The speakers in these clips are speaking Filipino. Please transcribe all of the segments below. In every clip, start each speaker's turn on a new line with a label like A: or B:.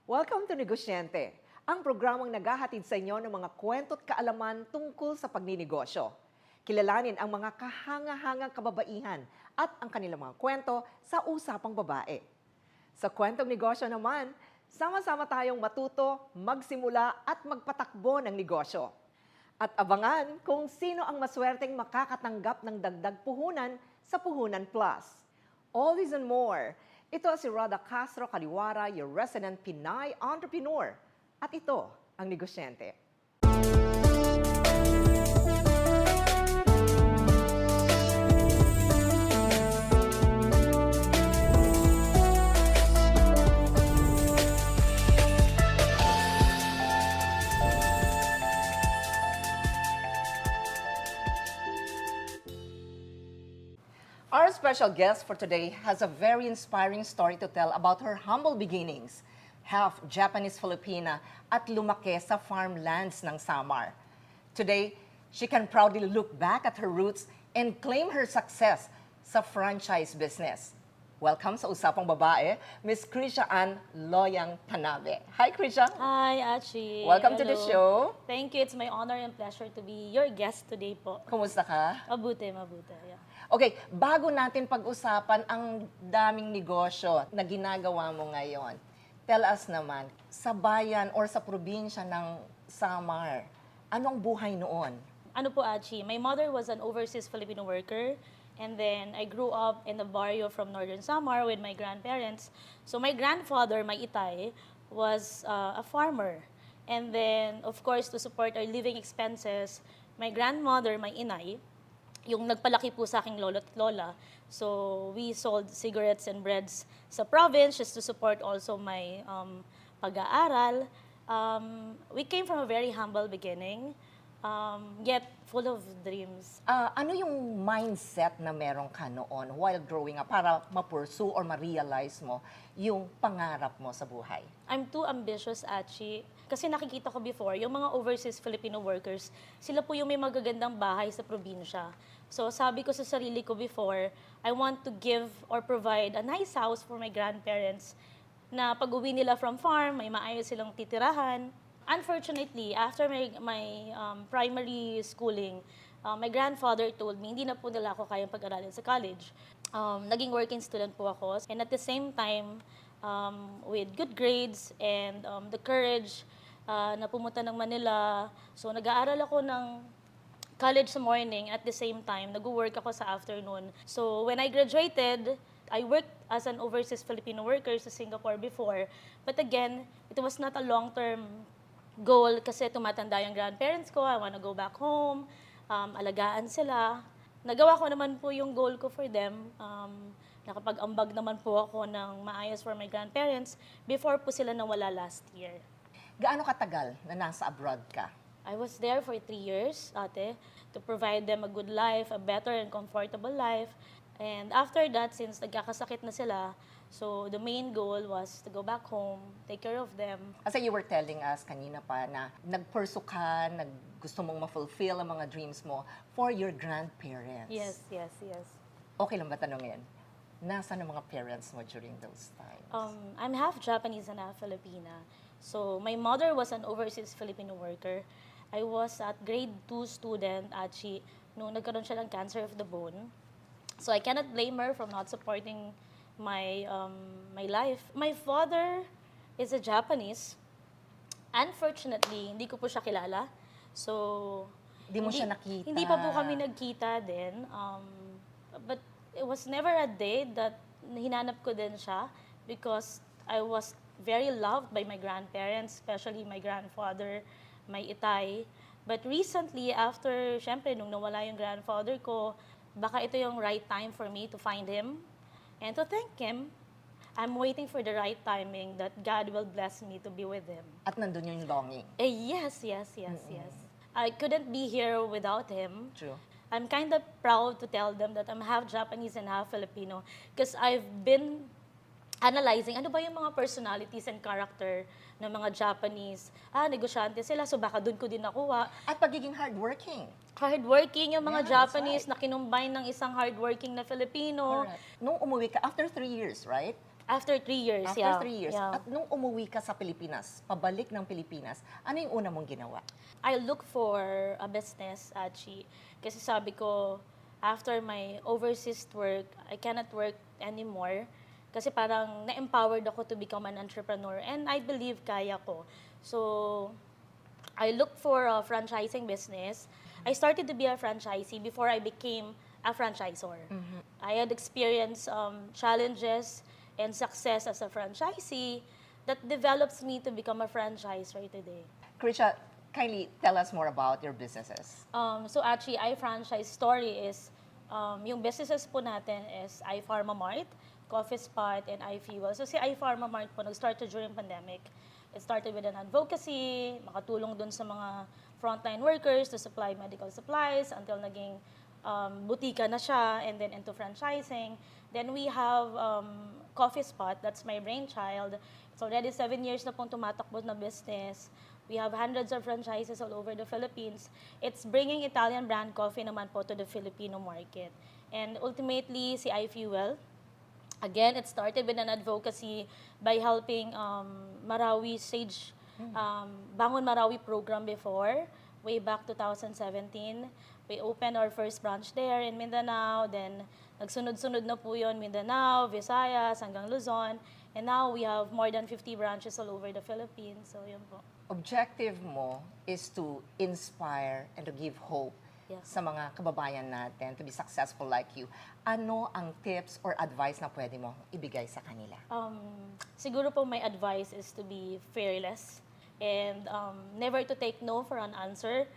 A: Welcome to Negosyente, ang programang naghahatid sa inyo ng mga kwento at kaalaman tungkol sa pagninegosyo. Kilalanin ang mga kahanga-hangang kababaihan at ang kanilang mga kwento sa usapang babae. Sa kwentong negosyo naman, sama-sama tayong matuto, magsimula at magpatakbo ng negosyo. At abangan kung sino ang maswerteng makakatanggap ng dagdag puhunan sa Puhunan Plus. All this and more. Ito si Rhoda Castro Kaliwara, your resident Pinay entrepreneur. At ito ang Negosyente. Our special guest for today has a very inspiring story to tell about her humble beginnings. Half Japanese Filipina at lumaki sa farmlands ng Samar. Today, she can proudly look back at her roots and claim her success sa franchise business. Welcome sa Usapang Babae, Miss Krisha Ann Loyang Tanabe. Hi, Krisha.
B: Hi, Achi.
A: Welcome to the
B: Hello.
A: show.
B: Thank you. It's my honor and pleasure to be your guest today po.
A: Kumusta ka?
B: Mabuti, mabuti. Yeah.
A: Okay, bago natin pag-usapan ang daming negosyo na ginagawa mo ngayon, tell us naman, sa bayan or sa probinsya ng Samar, anong buhay noon?
B: Ano po, Achi? My mother was an overseas Filipino worker. And then I grew up in the barrio from Northern Samar with my grandparents. So my grandfather, my itay, was a farmer. And then, of course, to support our living expenses, my grandmother, my inay, yung nagpalaki po sa aking lolo at lola. So we sold cigarettes and breads sa province just to support also my pag-aaral. We came from a very humble beginning, yet full of dreams.
A: Ano yung mindset na meron ka noon while growing up para ma-pursue or ma-realize mo yung pangarap mo sa buhay?
B: I'm too ambitious, Achi. Kasi nakikita ko before, yung mga overseas Filipino workers, sila po yung may magagandang bahay sa probinsya. So sabi ko sa sarili ko before, I want to give or provide a nice house for my grandparents na pag-uwi nila from farm, may maayos silang titirahan. Unfortunately, after my primary schooling, my grandfather told me, hindi na po nila ako kayang pag-aralin sa college. Naging working student po ako. And at the same time, with good grades and the courage na pumunta ng Manila. So nag-aaral ako ng college sa morning, at the same time, nag-work ako sa afternoon. So when I graduated, I worked as an overseas Filipino worker sa Singapore before. But again, it was not a long-term goal kasi tumatanda yung grandparents ko. I want to go back home, alagaan sila. Nagawa ko naman po yung goal ko for them. Nakapag-ambag naman po ako ng maayos for my grandparents before po sila nawala last year.
A: Gaano katagal na nasa abroad ka?
B: I was there for 3 years, ate, to provide them a good life, a better and comfortable life. And after that, since nagkakasakit na sila, so the main goal was to go back home, take care of them.
A: Kasi you were telling us kanina pa na nagpursue ka, gusto mong ma-fulfill ang mga dreams mo for your grandparents.
B: Yes, yes, yes.
A: Okay lang ba tanongin? Nasaan ang mga parents mo during those times?
B: I'm half Japanese and half Filipina. So my mother was an overseas Filipino worker. I was at grade 2 student at nung nagkaroon siya ng cancer of the bone. So I cannot blame her from not supporting my life. My father is a Japanese. Unfortunately, hindi ko po siya kilala. So
A: Hindi mo siya nakita?
B: Hindi pa po kami nagkita din. But it was never a day that hinanap ko din siya because I was very loved by my grandparents, especially my grandfather, my itay. But recently, after, syempre, nung nawala yung grandfather ko, baka ito yung right time for me to find him and to thank him. I'm waiting for the right timing that God will bless me to be with him.
A: At nandun yung longing.
B: Yes. I couldn't be here without him.
A: True.
B: I'm kind of proud to tell them that I'm half Japanese and half Filipino because I've been analyzing ano ba yung mga personalities and character ng mga Japanese. Negosyante sila, so baka doon ko din nakuha.
A: At pagiging hardworking.
B: Hardworking yung mga
A: Yeah, that's
B: Japanese
A: right.
B: na kinumbine ng isang hardworking na Filipino.
A: Correct. Nung umuwi ka, after 3 years, right?
B: After 3 years,
A: After
B: yeah.
A: 3 years.
B: Yeah.
A: At nung umuwi ka sa Pilipinas, pabalik ng Pilipinas, ano yung una mong ginawa?
B: I look for a business, Achi. Kasi sabi ko, after my overseas work, I cannot work anymore. Kasi parang na-empowered ako to become an entrepreneur. And I believe kaya ko. So, I look for a franchising business. I started to be a franchisee before I became a franchisor. I had experienced challenges and success as a franchisee that develops me to become a franchisor today.
A: Krisha, kindly tell us more about your businesses.
B: So actually, iFranchise story is, yung businesses po natin is iPharmaMart, Coffee Spot, and iFuel. So si iPharmaMart po, nag-start during pandemic. It started with an advocacy, makatulong dun sa mga frontline workers to supply medical supplies until naging butika na siya, and then into franchising. Then we have Coffee Spot, that's my brainchild. It's already 7 years na pong tumatakbo na business. We have hundreds of franchises all over the Philippines. It's bringing Italian brand coffee naman po to the Filipino market. And ultimately, si iFuel, again, it started with an advocacy by helping Marawi Sage, Bangon Marawi program before, way back 2017. We opened our first branch there in Mindanao, then nagsunod-sunod na po yun, Mindanao, Visayas, hanggang Luzon, and now we have more than 50 branches all over the Philippines, so yun po.
A: Objective mo is to inspire and to give hope
B: Yeah.
A: sa mga kababayan natin to be successful like you. Ano ang tips or advice na pwede mo ibigay sa kanila?
B: Siguro po my advice is to be fearless and never to take no for an answer.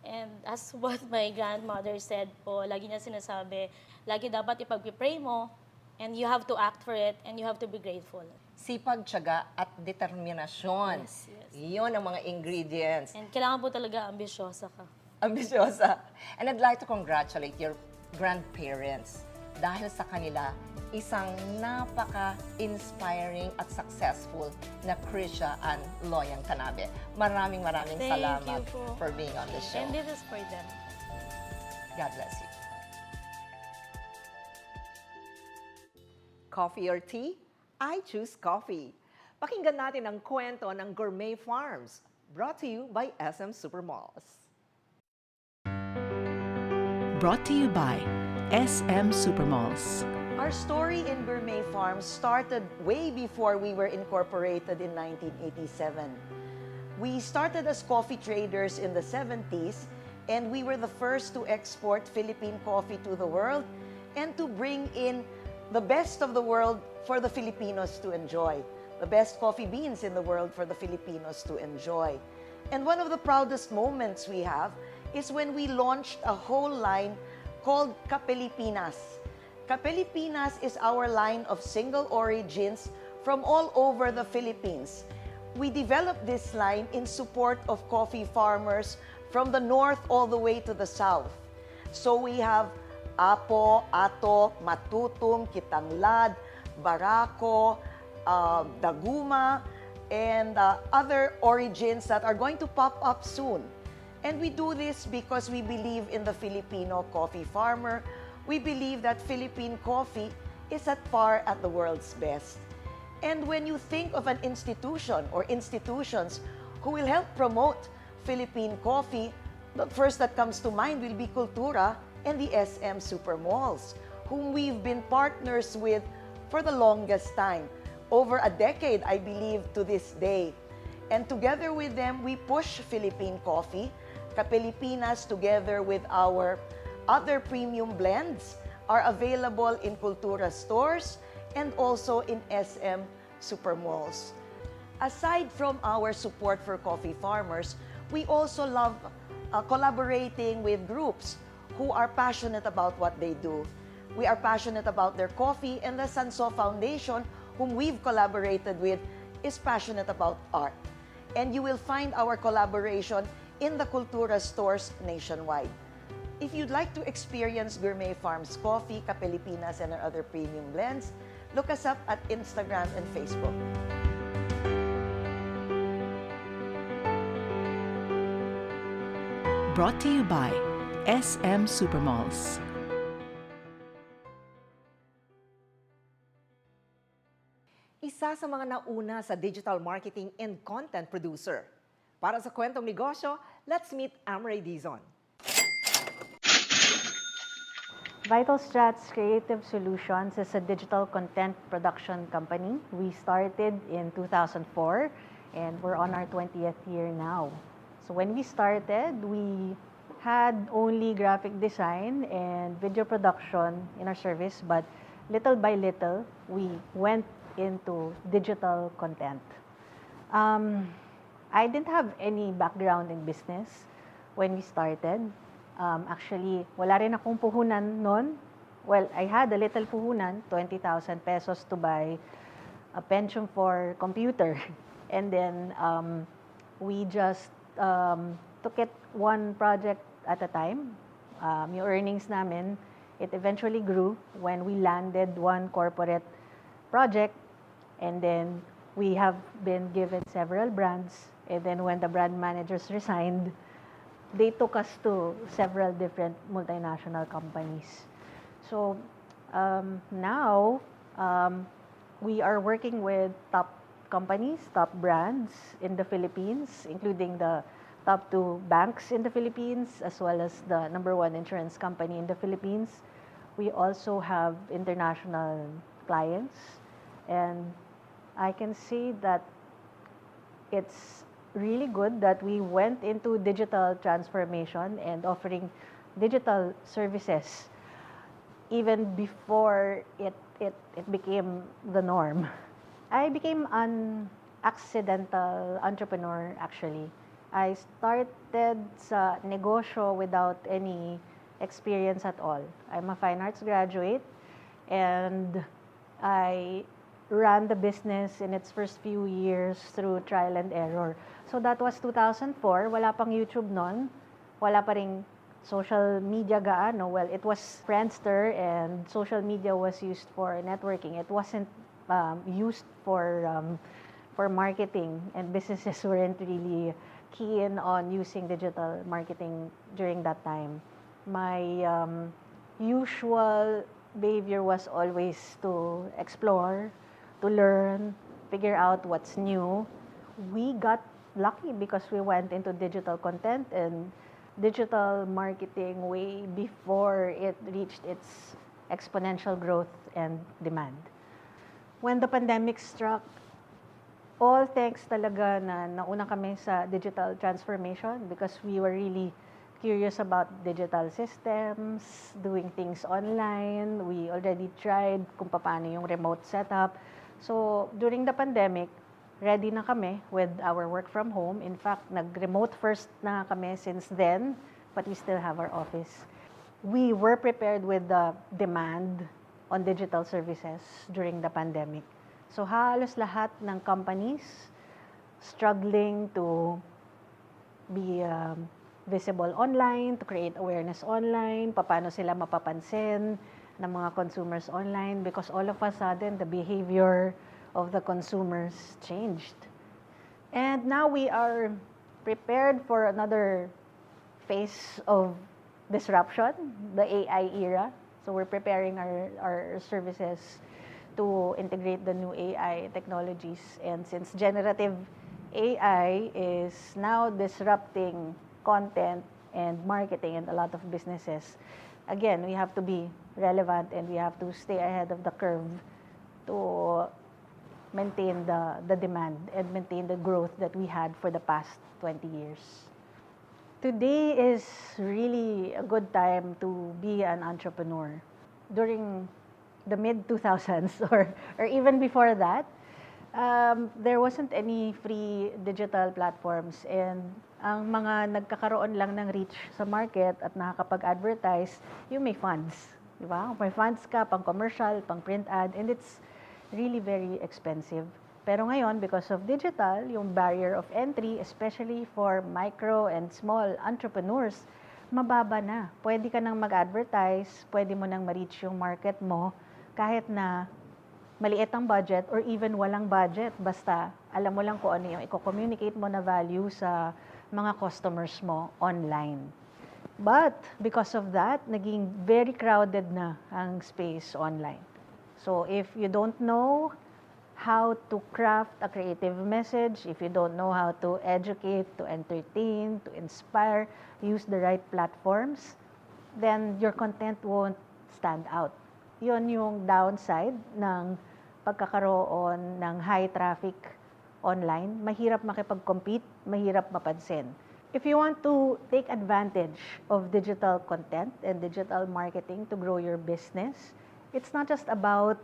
B: And as what my grandmother said po, lagi niya sinasabi, lagi dapat ipag-pray mo and you have to act for it and you have to be grateful.
A: Sipag, tiyaga, at determinasyon.
B: Yes, yes.
A: Iyon ang mga ingredients.
B: And kailangan po talaga ambisyosa ka.
A: Ambisyosa. And I'd like to congratulate your grandparents dahil sa kanila, isang napaka-inspiring at successful na Krisha and Loyang Tanabe. Maraming
B: Thank
A: salamat
B: you po.
A: for being on the show.
B: And this is for them.
A: God bless you. Coffee or tea? I choose coffee. Pakinggan natin ang kwento ng Gourmet Farms, brought to you by SM Supermalls.
C: Brought to you by SM Supermalls.
D: Our story in Gourmet Farms started way before we were incorporated in 1987. We started as coffee traders in the 70s, and we were the first to export Philippine coffee to the world and to bring in the best of the world for the Filipinos to enjoy, the best coffee beans in the world for the Filipinos to enjoy. And one of the proudest moments we have is when we launched a whole line called Kapelipinas. Kapelipinas is our line of single origins from all over the Philippines. We developed this line in support of coffee farmers from the north all the way to the south. So we have Apo, Atok, Matutum, Kitanglad, Barako, Daguma, and other origins that are going to pop up soon. And we do this because we believe in the Filipino coffee farmer. We believe that Philippine coffee is at par at the world's best. And when you think of an institution or institutions who will help promote Philippine coffee, the first that comes to mind will be Kultura and the SM Supermalls, whom we've been partners with for the longest time, over a decade, I believe, to this day. And together with them, we push Philippine coffee. Kapelipinas, together with our other premium blends, are available in Kultura stores and also in SM Supermalls. Aside from our support for coffee farmers, we also love collaborating with groups who are passionate about what they do. We are passionate about their coffee, and the Sanso Foundation, whom we've collaborated with, is passionate about art. And you will find our collaboration in the Kultura stores nationwide. If you'd like to experience Gourmet Farms coffee, Kapelipinas, and our other premium blends, look us up at Instagram and Facebook.
C: Brought to you by SM Supermalls.
A: isa sa mga nauna sa digital marketing and content producer. Para sa Kwentong Negosyo, let's meet Amray Dizon.
E: Vital Strats Creative Solutions is a digital content production company. We started in 2004 and we're on our 20th year now. So when we started, we had only graphic design and video production in our service, but little by little, we went into digital content. I didn't have any background in business when we started. Actually, wala rin akong puhunan noon. Well, I had a little puhunan, 20,000 pesos to buy a Pentium 4 computer. And then we just took it one project at a time. Yung earnings namin, it eventually grew when we landed one corporate project. And then we have been given several brands. And then when the brand managers resigned, they took us to several different multinational companies. So now we are working with top companies, top brands in the Philippines, including the top 2 banks in the Philippines, as well as the #1 insurance company in the Philippines. We also have international clients, and I can say that it's really good that we went into digital transformation and offering digital services even before it became the norm. I became an accidental entrepreneur actually. I started sa negosyo without any experience at all. I'm a fine arts graduate and I ran the business in its first few years through trial and error. So that was 2004, wala pang YouTube noon, wala pa ring social media gaano. Well, it was Friendster and social media was used for networking. It wasn't used for marketing, and businesses weren't really keen on using digital marketing during that time. My usual behavior was always to explore, to learn, figure out what's new. We got lucky because we went into digital content and digital marketing way before it reached its exponential growth and demand. When the pandemic struck, all thanks talaga na nauna kami sa digital transformation because we were really curious about digital systems, doing things online. We already tried kung paano yung remote setup. So during the pandemic, ready na kami with our work from home. In fact, nag-remote first na kami since then, but we still have our office. We were prepared with the demand on digital services during the pandemic. So halos lahat ng companies struggling to be visible online, to create awareness online, paano sila mapapansin ng mga consumers online because all of a sudden the behavior of the consumers changed. And now we are prepared for another phase of disruption, the AI era. So we're preparing our services to integrate the new AI technologies. And since generative AI is now disrupting content and marketing and a lot of businesses, again, we have to be relevant and we have to stay ahead of the curve to maintain the demand and maintain the growth that we had for the past 20 years. Today is really a good time to be an entrepreneur. During the mid-2000s or even before that, there wasn't any free digital platforms and ang mga nagkakaroon lang ng reach sa market at nakakapag-advertise, yung may funds. Di ba? May funds ka, pang commercial, pang print ad, and it's really very expensive. Pero ngayon, because of digital, yung barrier of entry, especially for micro and small entrepreneurs, mababa na. Pwede ka nang mag-advertise, pwede mo nang ma-reach yung market mo, kahit na maliit ang budget or even walang budget. Basta alam mo lang kung ano yung i-communicate mo na value sa mga customers mo online. But because of that, naging very crowded na ang space online. So if you don't know how to craft a creative message, if you don't know how to educate, to entertain, to inspire, use the right platforms, then your content won't stand out. Yun yung downside ng pagkakaroon ng high traffic online. Mahirap makipag-compete, mahirap mapansin. If you want to take advantage of digital content and digital marketing to grow your business, it's not just about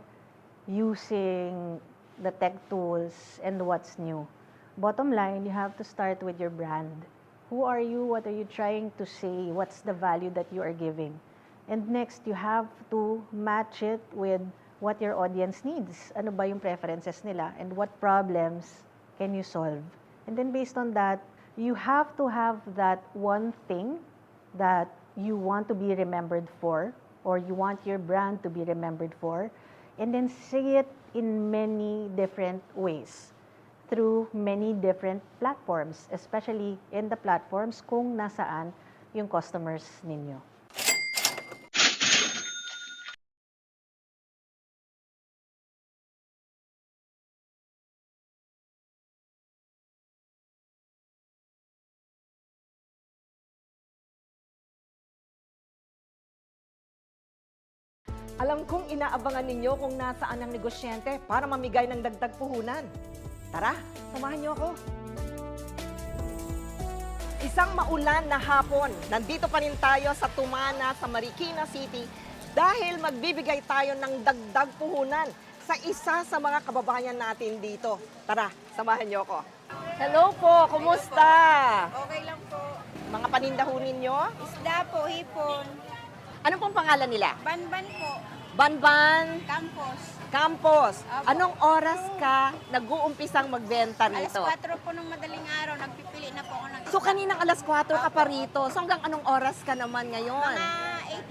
E: using the tech tools and what's new. Bottom line, you have to start with your brand. Who are you? What are you trying to say? What's the value that you are giving? And next, you have to match it with what your audience needs. Ano ba yung preferences nila? And what problems can you solve? And then based on that, you have to have that one thing that you want to be remembered for, or you want your brand to be remembered for, and then say it in many different ways through many different platforms, especially in the platforms kung nasaan yung customers ninyo.
A: Alam kong inaabangan ninyo kung nasaan ang negosyente para mamigay ng dagdag puhunan. Tara, samahan niyo ako. Isang maulan na hapon, nandito pa rin tayo sa Tumana, sa Marikina City dahil magbibigay tayo ng dagdag puhunan sa isa sa mga kababayan natin dito. Tara, samahan niyo ako. Hello po, kumusta?
F: Okay lang po.
A: Mga panindaho ninyo?
F: Isda po, hipon.
A: Ano pong pangalan nila?
F: Banban po.
A: Banban
F: Campos.
A: Campos.
F: Apo.
A: Anong oras ka nag-uumpisang magbenta
F: Alas
A: rito?
F: 4 po nung madaling araw, nagpipili na po ako ng
A: So kaninang alas 4 ka pa rito. So hanggang anong oras ka naman ngayon?
F: Mga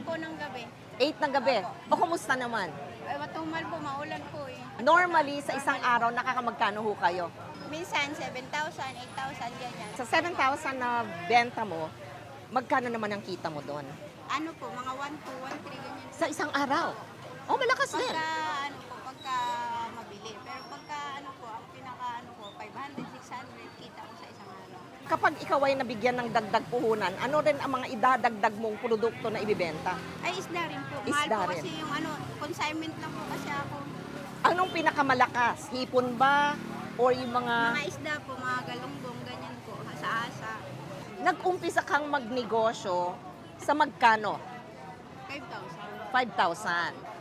F: 8 po ng gabi.
A: 8 ng gabi. O kumusta naman?
F: Ay, matumal po, maulan po eh.
A: Normally, sa isang araw, nakakamagkano ho kayo?
F: Minsan, 7,000, 8,000, ganyan.
A: Sa 7,000 na benta mo, magkano naman ang kita mo doon?
F: Ano po, mga 1, 2, 1, 3, ganyan.
A: Sa isang araw? Oh, malakas din.
F: Pagka, ano po, pagka mabili. Pero pagka, ano po, ang pinaka, ano po, 500, 600, kita ko sa isang araw.
A: Kapag ikaw ay nabigyan ng dagdag puhunan, ano rin ang mga idadagdag mong produkto na ibibenta?
F: Ay, isda rin po. Mahal
A: Isda
F: po
A: rin.
F: kasi yung ano, consignment lang po kasi ako.
A: Anong pinakamalakas? Hipon ba? Or yung mga...
F: Mga isda po, mga galunggong, ganyan po, hasa-hasa.
A: Nag-umpisa kang magnegosyo sa magkano?
F: 5,000.
A: 5,000.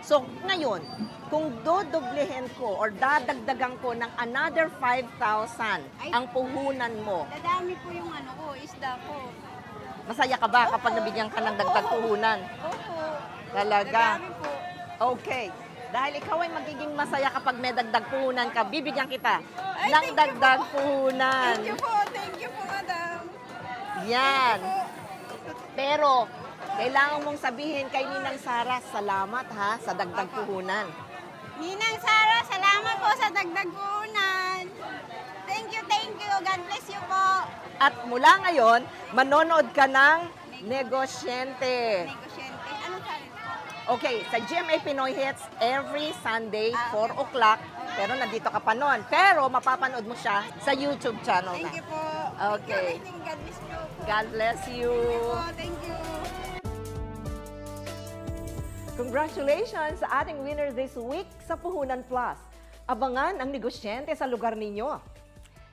A: So, ngayon, kung dodoblehin ko or dadagdagan ko ng another 5,000 ang puhunan mo,
F: Dadami po yung ano ko, isda ko.
A: masaya ka ba kapag nabigyan ka ng dagdag puhunan?
F: Opo.
A: Talaga?
F: Dadami po.
A: Okay. Dahil ikaw ay magiging masaya kapag may dagdag puhunan ka, bibigyan kita
F: Ay,
A: ng
F: thank you
A: dagdag
F: po.
A: puhunan.
F: Thank you po, madam.
A: Yan. Pero, kailangan mong sabihin kay Ninang Sara, salamat ha, sa dagdag puhunan.
F: Ninang Sara, salamat po sa dagdag puhunan. Thank you, thank you. God bless you po.
A: At mula ngayon, manonood ka ng Negosyente.
F: Negosyente. Anong channel po?
A: Okay, sa GMA Pinoy Hits, every Sunday, 4 o'clock. Pero nandito ka pa noon. Pero mapapanood mo siya sa YouTube channel na.
F: Thank you po.
A: Okay.
F: Thank you. God bless you po.
A: God bless you.
F: Thank you.
A: Congratulations sa ating winner this week sa Puhunan Plus. Abangan ang negosyente sa lugar ninyo.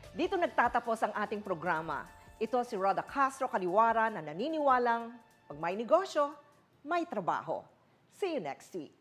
A: Dito nagtatapos ang ating programa. Ito si Roda Castro Kaliwara na naniniwalang pag may negosyo, may trabaho. See you next week.